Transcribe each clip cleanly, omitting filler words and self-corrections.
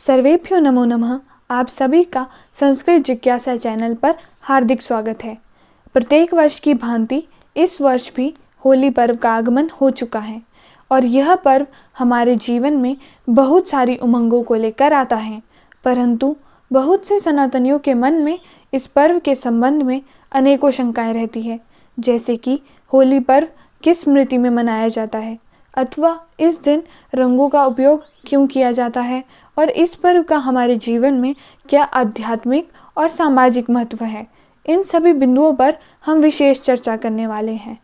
सर्वेभ्यो नमो नमः। आप सभी का संस्कृत जिज्ञासा चैनल पर हार्दिक स्वागत है। प्रत्येक वर्ष की भांति इस वर्ष भी होली पर्व का आगमन हो चुका है और यह पर्व हमारे जीवन में बहुत सारी उमंगों को लेकर आता है। परंतु बहुत से सनातनियों के मन में इस पर्व के संबंध में अनेकों शंकाएं रहती है, जैसे कि होली पर्व किस स्मृति में मनाया जाता है अथवा इस दिन रंगों का उपयोग क्यों किया जाता है और इस पर्व का हमारे जीवन में क्या आध्यात्मिक और सामाजिक महत्व है। इन सभी बिंदुओं पर हम विशेष चर्चा करने वाले हैं।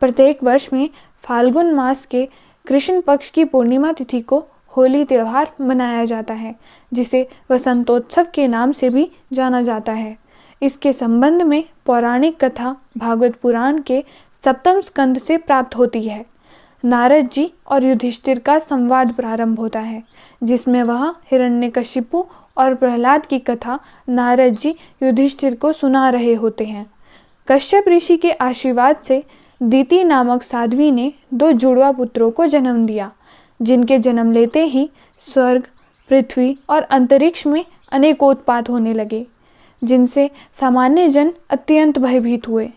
प्रत्येक वर्ष में फाल्गुन मास के कृष्ण पक्ष की पूर्णिमा तिथि को होली त्यौहार मनाया जाता है, जिसे वसंतोत्सव के नाम से भी जाना जाता है। इसके संबंध में पौराणिक कथा भागवत पुराण के सप्तम स्कंद से प्राप्त होती है। नारद जी और युधिष्ठिर का संवाद प्रारंभ होता है, जिसमें वह हिरण्यकशिपु और प्रहलाद की कथा नारद जी युधिष्ठिर को सुना रहे होते हैं। कश्यप ऋषि के आशीर्वाद से दीति नामक साध्वी ने 2 जुड़वा पुत्रों को जन्म दिया, जिनके जन्म लेते ही स्वर्ग, पृथ्वी और अंतरिक्ष में अनेकोत्पात होने लगे, जिनसे सामान्य जन अत्यंत भयभीत हुए।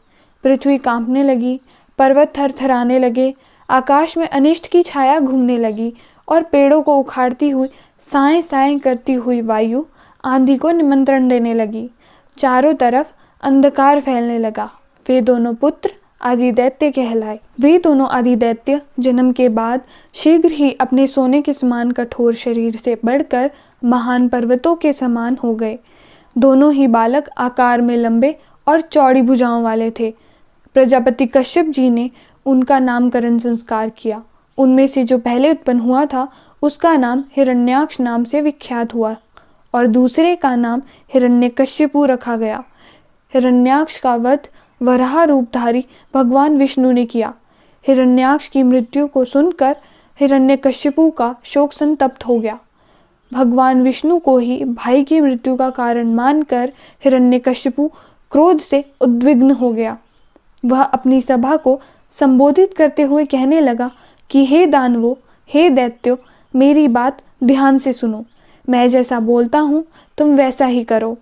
पृथ्वी कांपने लगी, पर्वत थरथराने लगे, आकाश में अनिष्ट की छाया घूमने लगी और पेड़ों को उखाड़ती हुई साएं साएं करती हुई वायु आंधी को निमंत्रण देने लगी। चारों तरफ अंधकार फैलने लगा। वे दोनों पुत्र आदिदैत्य कहलाए। वे दोनों आदिदैत्य जन्म के बाद शीघ्र ही अपने सोने के समान कठोर शरीर से बढ़कर महान पर्वतों के समान हो गए। दोनों ही बालक आकार में लंबे और चौड़ी भुजाओं वाले थे। प्रजापति कश्यप जी ने उनका नामकरण संस्कार किया। उनमें से जो पहले उत्पन्न हुआ था उसका नाम हिरण्याक्ष नाम से विख्यात हुआ और दूसरे का नाम हिरण्यकशिपु रखा गया। हिरण्याक्ष का वध वराह रूपधारी भगवान विष्णु ने किया। हिरण्याक्ष की मृत्यु को सुनकर हिरण्यकशिपु का शोक संतप्त हो गया। भगवान विष्णु को ही भाई की मृत्यु का कारण मानकर हिरण्यकशिपु क्रोध से उद्विग्न हो गया। वह अपनी सभा को संबोधित करते हुए कहने लगा कि हे दानवों, हे दैत्यों, मेरी बात ध्यान से सुनो। मैं जैसा बोलता हूँ तुम वैसा ही करो।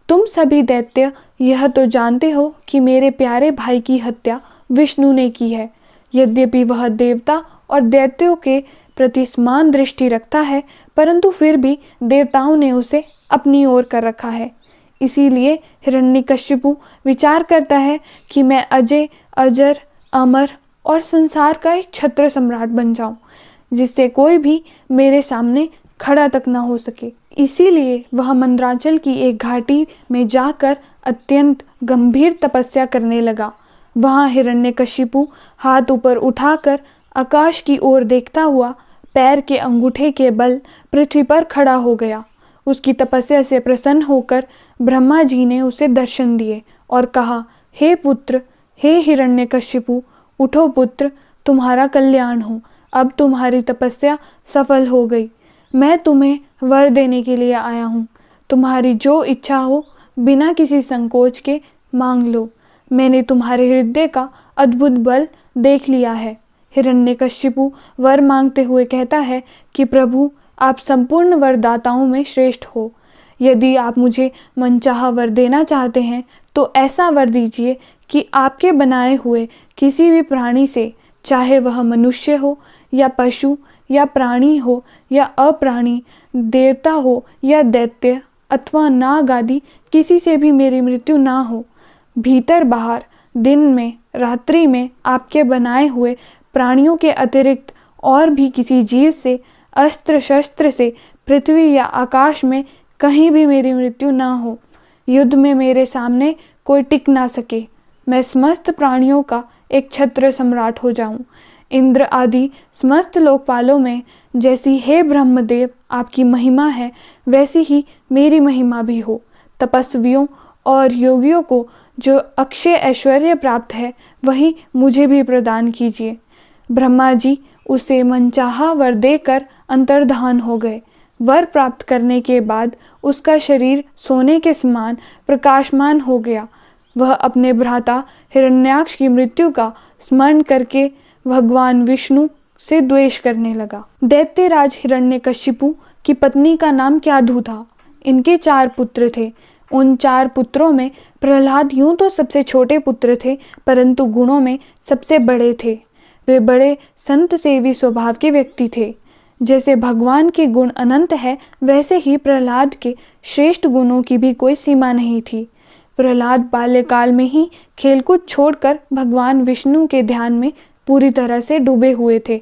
तुम सभी दैत्य यह तो जानते हो कि मेरे प्यारे भाई की हत्या विष्णु ने की है। यद्यपि वह देवता और दैत्यों के प्रति समान दृष्टि रखता है, परंतु फिर भी देवताओं ने उसे अपनी ओर कर रखा है। इसीलिए हिरण्यकशिपु विचार करता है कि मैं अजय, अजर, अमर और संसार का एक छत्र सम्राट बन जाऊं, जिससे कोई भी मेरे सामने खड़ा तक न हो सके। इसीलिए वह मंदराचल की एक घाटी में जाकर अत्यंत गंभीर तपस्या करने लगा। वहां हिरण्यकशिपु हाथ ऊपर उठाकर आकाश की ओर देखता हुआ पैर के अंगूठे के बल पृथ्वी पर खड़ा हो गया। उसकी तपस्या से प्रसन्न होकर ब्रह्मा जी ने उसे दर्शन दिए और कहा, हे पुत्र, हे हिरण्यकशिपु, उठो पुत्र, तुम्हारा कल्याण हो। अब तुम्हारी तपस्या सफल हो गई। मैं तुम्हें वर देने के लिए आया हूँ। तुम्हारी जो इच्छा हो बिना किसी संकोच के मांग लो। मैंने तुम्हारे हृदय का अद्भुत बल देख लिया है। हिरण्यकशिपु वर मांगते हुए कहता है कि प्रभु, आप संपूर्ण वरदाताओं में श्रेष्ठ हो। यदि आप मुझे मनचाहा वर देना चाहते हैं तो ऐसा वर दीजिए कि आपके बनाए हुए किसी भी प्राणी से, चाहे वह मनुष्य हो या पशु या प्राणी हो या अप्राणी, देवता हो या दैत्य अथवा नाग आदि, किसी से भी मेरी मृत्यु ना हो। भीतर बाहर, दिन में, रात्रि में आपके बनाए हुए प्राणियों के अतिरिक्त और भी किसी जीव से, अस्त्र शस्त्र से, पृथ्वी या आकाश में कहीं भी मेरी मृत्यु ना हो। युद्ध में मेरे सामने कोई टिक ना सके। मैं समस्त प्राणियों का एक छत्र सम्राट हो जाऊं। इंद्र आदि समस्त लोकपालों में जैसी हे ब्रह्मदेव आपकी महिमा है, वैसी ही मेरी महिमा भी हो। तपस्वियों और योगियों को जो अक्षय ऐश्वर्य प्राप्त है, वही मुझे भी प्रदान कीजिए। ब्रह्मा जी उसे मनचाहा वर देकर अंतर्धान हो गए। वर प्राप्त करने के बाद उसका शरीर सोने के समान प्रकाशमान हो गया। वह अपने भ्राता हिरण्याक्ष की मृत्यु का स्मरण करके भगवान विष्णु से द्वेष करने लगा। दैत्यराज हिरण्यकशिपु कि पत्नी का नाम क्याधु था। इनके 4 पुत्र थे। उन 4 पुत्रों में प्रहलाद यूं तो सबसे छोटे पुत्र थे, परंतु गुणों में सबसे बड़े थे। वे बड़े संत सेवी स्वभाव के व्यक्ति थे। जैसे भगवान के गुण अनंत है, वैसे ही प्रहलाद के श्रेष्ठ गुणों की भी कोई सीमा नहीं थी। प्रहलाद बाल्यकाल में ही खेलकूद छोड़कर भगवान विष्णु के ध्यान में पूरी तरह से डूबे हुए थे।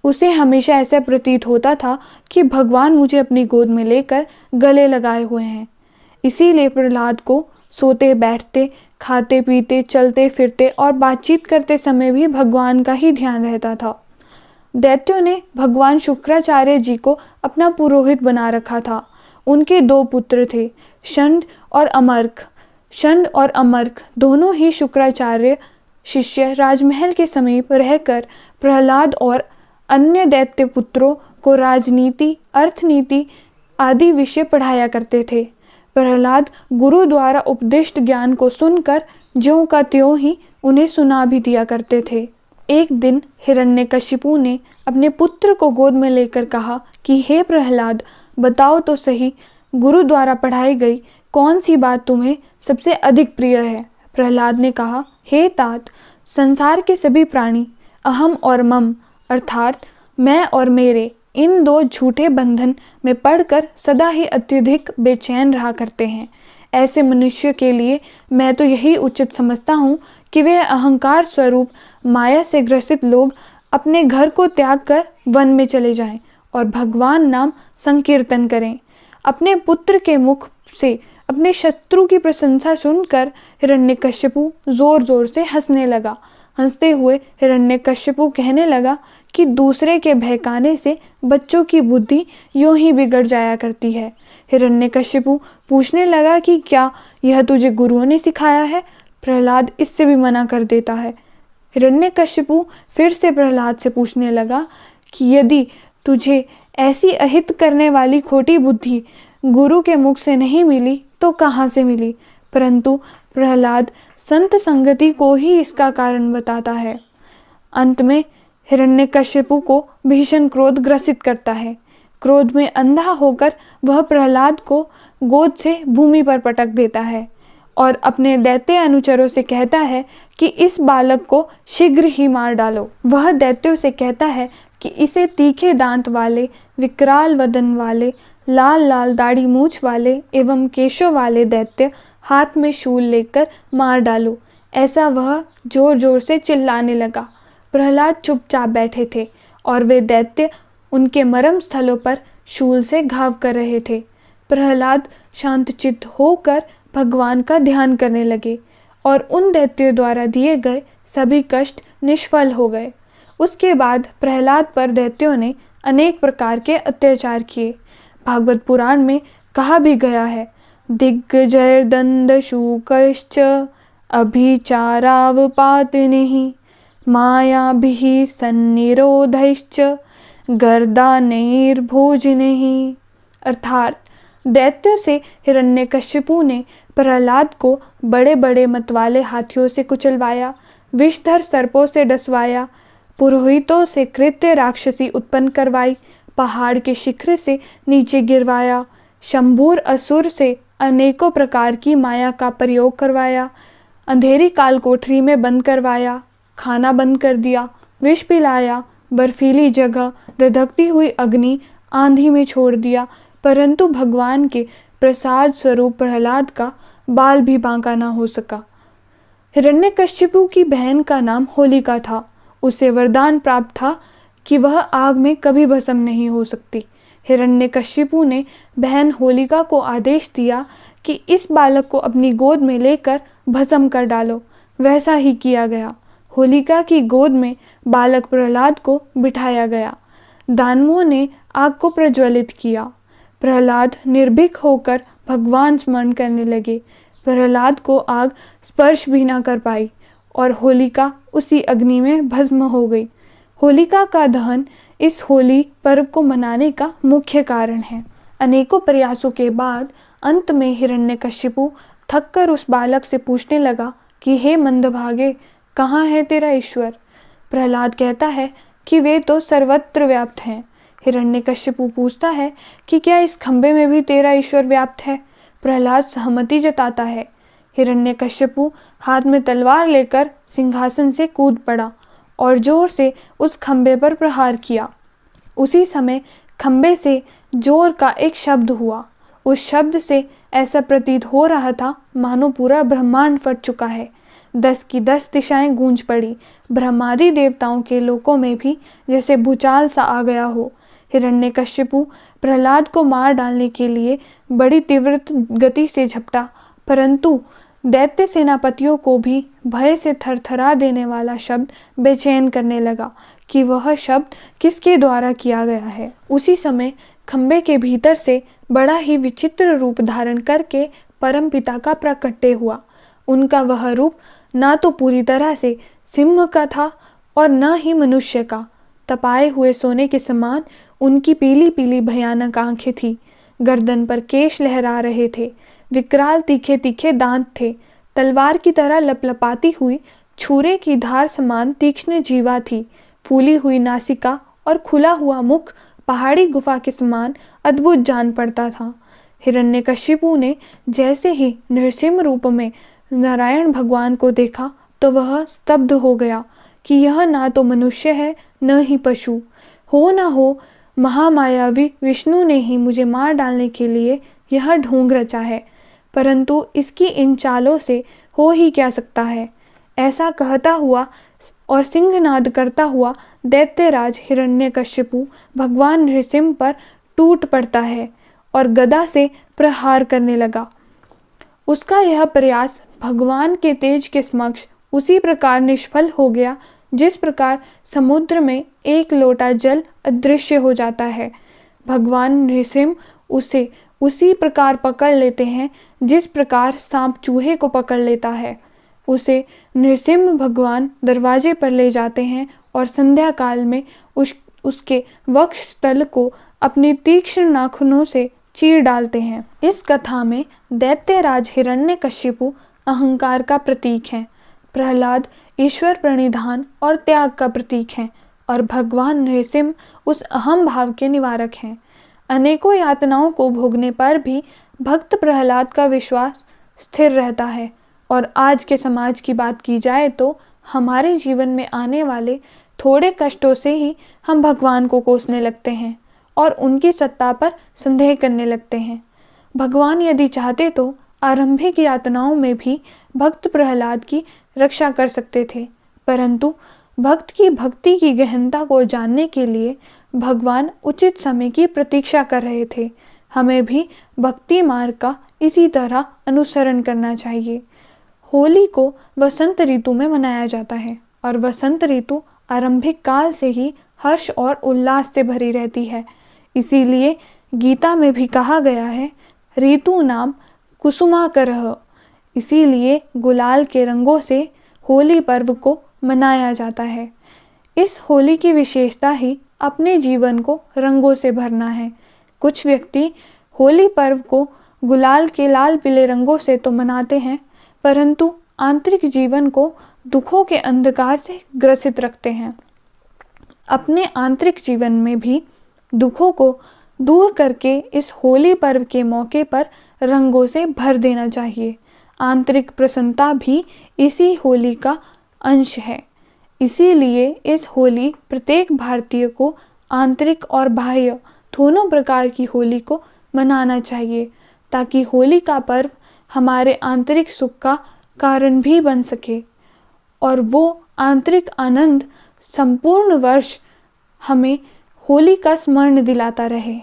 उसे हमेशा ऐसा प्रतीत होता था कि भगवान मुझे अपनी गोद में लेकर गले लगाए हुए हैं। इसीलिए प्रहलाद को सोते बैठते, खाते पीते, चलते फिरते और बातचीत करते समय भी भगवान का ही ध्यान रहता था। दैत्यों ने भगवान शुक्राचार्य जी को अपना पुरोहित बना रखा था। उनके 2 पुत्र थे, षंड और अमर्क। षंड और अमर्क दोनों ही शुक्राचार्य शिष्य राजमहल के समीप रहकर प्रहलाद और अन्य दैत्य पुत्रों को राजनीति, अर्थनीति आदि विषय पढ़ाया करते थे। प्रहलाद गुरु द्वारा उपदिष्ट ज्ञान को सुनकर ज्यों का त्यों ही उन्हें सुना भी दिया करते थे। एक दिन हिरण्यकशिपु ने अपने पुत्र को गोद में लेकर कहा कि हे प्रहलाद, बताओ तो सही, गुरु द्वारा पढ़ाई गई कौन सी बात तुम्हें सबसे अधिक प्रिय है। प्रहलाद ने कहा, हे तात, संसार के सभी प्राणी अहम और मम अर्थात मैं और मेरे, इन 2 झूठे बंधन में पड़कर सदा ही अत्यधिक बेचैन रहा करते हैं। ऐसे मनुष्य के लिए मैं तो यही उचित समझता हूँ कि वे अहंकार स्वरूप माया से ग्रसित लोग अपने घर को त्याग कर वन में चले जाएं और भगवान नाम संकीर्तन करें। अपने पुत्र के मुख से अपने शत्रु की प्रशंसा सुनकर हिरण्यकशिपु जोर जोर से हंसने लगा। हंसते हुए हिरण्यकशिपु कहने लगा कि दूसरे के बहकाने से बच्चों की बुद्धि यूं ही बिगड़ जाया करती है। हिरण्यकशिपु पूछने लगा कि क्या यह तुझे गुरुओं ने सिखाया है? प्रहलाद इससे भी मना कर देता है। हिरण्यकशिपु फिर से प्रहलाद से पूछने लगा कि यदि तुझे ऐसी अहित करने वाली खोटी बुद्धि गुरु के मुख से नहीं मिली तो कहाँ से मिली? परंतु प्रहलाद संत संगति को ही इसका कारण बताता है। अंत में हिरण्यकशिपु को भीषण क्रोध ग्रसित करता है। क्रोध में अंधा होकर वह प्रहलाद को गोद से भूमि पर पटक देता है और अपने दैत्य अनुचरों से कहता है कि इस बालक को शीघ्र ही मार डालो। वह दैत्यों से कहता है कि इसे तीखे दांत वाले, विकराल वदन वाले, लाल लाल दाढ़ी मूछ वाले एवं केशों वाले दैत्य हाथ में शूल लेकर मार डालो। ऐसा वह जोर जोर से चिल्लाने लगा। प्रहलाद चुपचाप बैठे थे और वे दैत्य उनके मरम स्थलों पर शूल से घाव कर रहे थे। प्रहलाद शांतचित्त होकर भगवान का ध्यान करने लगे और उन दैत्यों द्वारा दिए गए सभी कष्ट निष्फल हो गए। उसके बाद प्रहलाद पर दैत्यों ने अनेक प्रकार के अत्याचार किए। भागवत पुराण में कहा भी गया है, दिग्गजैर्दंड शूकश्च अभिचारावपातनिः मायाभिः सन्निरोधैश्च गर्दानैर्भोजनैः। अर्थात दैत्यों से हिरण्यकशिपु ने प्रहलाद को बड़े बड़े मतवाले हाथियों से कुचलवाया, विषधर सर्पों से डसवाया, पुरोहितों से कृत्य राक्षसी उत्पन्न करवाई, पहाड़ के शिखर से नीचे गिरवाया, शंभूर असुर से अनेकों प्रकार की माया का प्रयोग करवाया, अंधेरी काल कोठरी में बंद करवाया, खाना बंद कर दिया, विष पिलाया, बर्फीली जगह, धधकती हुई अग्नि, आंधी में छोड़ दिया, परंतु भगवान के प्रसाद स्वरूप प्रहलाद का बाल भी बांका न हो सका। हिरण्यकशिपु की बहन का नाम होलिका था। उसे वरदान प्राप्त था कि वह आग में कभी भस्म नहीं हो सकती। हिरण्यकशिपु ने बहन होलिका को आदेश दिया कि इस बालक को अपनी गोद में लेकर भस्म कर डालो। वैसा ही किया गया। होलिका की गोद में बालक प्रहलाद को बिठाया गया। दानवों ने आग को प्रज्वलित किया। प्रहलाद निर्भीक होकर भगवान स्मरण करने लगे। प्रहलाद को आग स्पर्श भी न कर पाई और होलिका उसी अग्नि में भस्म हो गई। होलिका का दहन इस होली पर्व को मनाने का मुख्य कारण है। अनेकों प्रयासों के बाद अंत में हिरण्यकशिपु थककर उस बालक से पूछने लगा कि हे मंदभागे, कहाँ है तेरा ईश्वर? प्रहलाद कहता है कि वे तो सर्वत्र व्याप्त हैं। हिरण्यकश्यपु पूछता है कि क्या इस खंबे में भी तेरा ईश्वर व्याप्त है? प्रहलाद सहमति जताता है। हिरण्यकश्यपु हाथ में तलवार लेकर सिंहासन से कूद पड़ा और जोर से उस खंबे पर प्रहार किया। उसी समय खंबे से जोर का एक शब्द हुआ। उस शब्द से ऐसा प्रतीत हो रहा था मानो पूरा ब्रह्मांड फट चुका है। 10 की 10 दिशाएं गूंज पड़ी। ब्रह्मादि देवताओं के लोकों में भी जैसे भूचाल सा आ गया हो। हिरण्यकश्यपु प्रहलाद को मार डालने के लिए बड़ी तीव्र गति से झपटा, परंतु दैत्य सेनापतियों को भी भय से थरथरा देने वाला शब्द बेचैन करने लगा कि वह शब्द किसके द्वारा किया गया है। उसी समय खंबे के भीतर से बड़ा ही विचित्र रूप धारण करके परमपिता का प्रकट्य हुआ। उनका वह रूप ना तो पूरी तरह से सिंह का था और न ही मनुष्य का। तपाए हुए सोने के समान उनकी पीली पीली भयानक आंखें थी। गर्दन पर केश लहरा रहे थे। विकराल तीखे तीखे दांत थे। तलवार की तरह लपलपाती हुई छुरे की धार समान तीक्ष्ण जीवा थी। फूली हुई नासिका और खुला हुआ मुख पहाड़ी गुफा के समान अद्भुत जान पड़ता था। हिरण्यकशिपु ने जैसे ही नृसिंह रूप में नारायण भगवान को देखा तो वह स्तब्ध हो गया कि यह ना तो मनुष्य है न ही पशु। हो न हो महामायावी विष्णु ने ही मुझे मार डालने के लिए यह ढोंग रचा है, परंतु इसकी इन चालों से हो ही क्या सकता है। ऐसा कहता हुआ और सिंहनाद करता हुआ दैत्यराज हिरण्यकश्यपु भगवान नृसिंह पर टूट पड़ता है और गदा से प्रहार करने लगा। उसका यह प्रयास भगवान के तेज के समक्ष उसी प्रकार निष्फल हो गया जिस प्रकार समुद्र में एक लोटा जल अदृश्य हो जाता है। भगवान नृसिंह उसे उसी प्रकार पकड़ लेते हैं जिस प्रकार सांप चूहे को पकड़ लेता है। उसे नृसिंह भगवान दरवाजे पर ले जाते हैं और संध्या काल में उसके वक्ष तल को अपनी तीक्ष्ण नाखूनों से चीर डालते हैं। इस कथा में दैत्यराज हिरण्यकशिपु अहंकार का प्रतीक है, प्रहलाद ईश्वर प्रणिधान और त्याग का प्रतीक है और भगवान नृसिंह उस अहम भाव के निवारक हैं। अनेकों यातनाओं को भोगने पर भी भक्त प्रहलाद का विश्वास स्थिर रहता है। और आज के समाज की बात की जाए तो हमारे जीवन में आने वाले थोड़े कष्टों से ही हम भगवान को कोसने लगते हैं और उनकी सत्ता पर संदेह करने लगते हैं। भगवान यदि चाहते तो आरंभिक यातनाओं में भी भक्त प्रहलाद की रक्षा कर सकते थे, परंतु भक्त की भक्ति की गहनता को जानने के लिए भगवान उचित समय की प्रतीक्षा कर रहे थे। हमें भी भक्ति मार्ग का इसी तरह अनुसरण करना चाहिए। होली को वसंत ऋतु में मनाया जाता है और वसंत ऋतु आरंभिक काल से ही हर्ष और उल्लास से भरी रहती है। इसीलिए गीता में भी कहा गया है, ऋतु नाम कुसुमाकरः। इसीलिए गुलाल के रंगों से होली पर्व को मनाया जाता है। इस होली की विशेषता ही अपने जीवन को रंगों से भरना है। कुछ व्यक्ति होली पर्व को गुलाल के लाल पीले रंगों से तो मनाते हैं, परंतु आंतरिक जीवन को दुखों के अंधकार से ग्रसित रखते हैं। अपने आंतरिक जीवन में भी दुखों को दूर करके इस होली पर्व के मौके पर रंगों से भर देना चाहिए। आंतरिक प्रसन्नता भी इसी होली का अंश है। इसीलिए इस होली प्रत्येक भारतीय को आंतरिक और बाह्य दोनों प्रकार की होली को मनाना चाहिए, ताकि होली का पर्व हमारे आंतरिक सुख का कारण भी बन सके और वो आंतरिक आनंद संपूर्ण वर्ष हमें होली का स्मरण दिलाता रहे।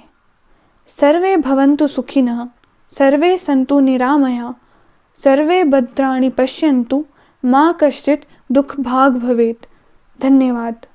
सर्वे भवन्तु सुखिनः, सर्वे सन्तु निरामया, सर्वे भद्राणि पश्यन्तु, मा कश्चित् दुःखभाग् भवेत्। धन्यवाद।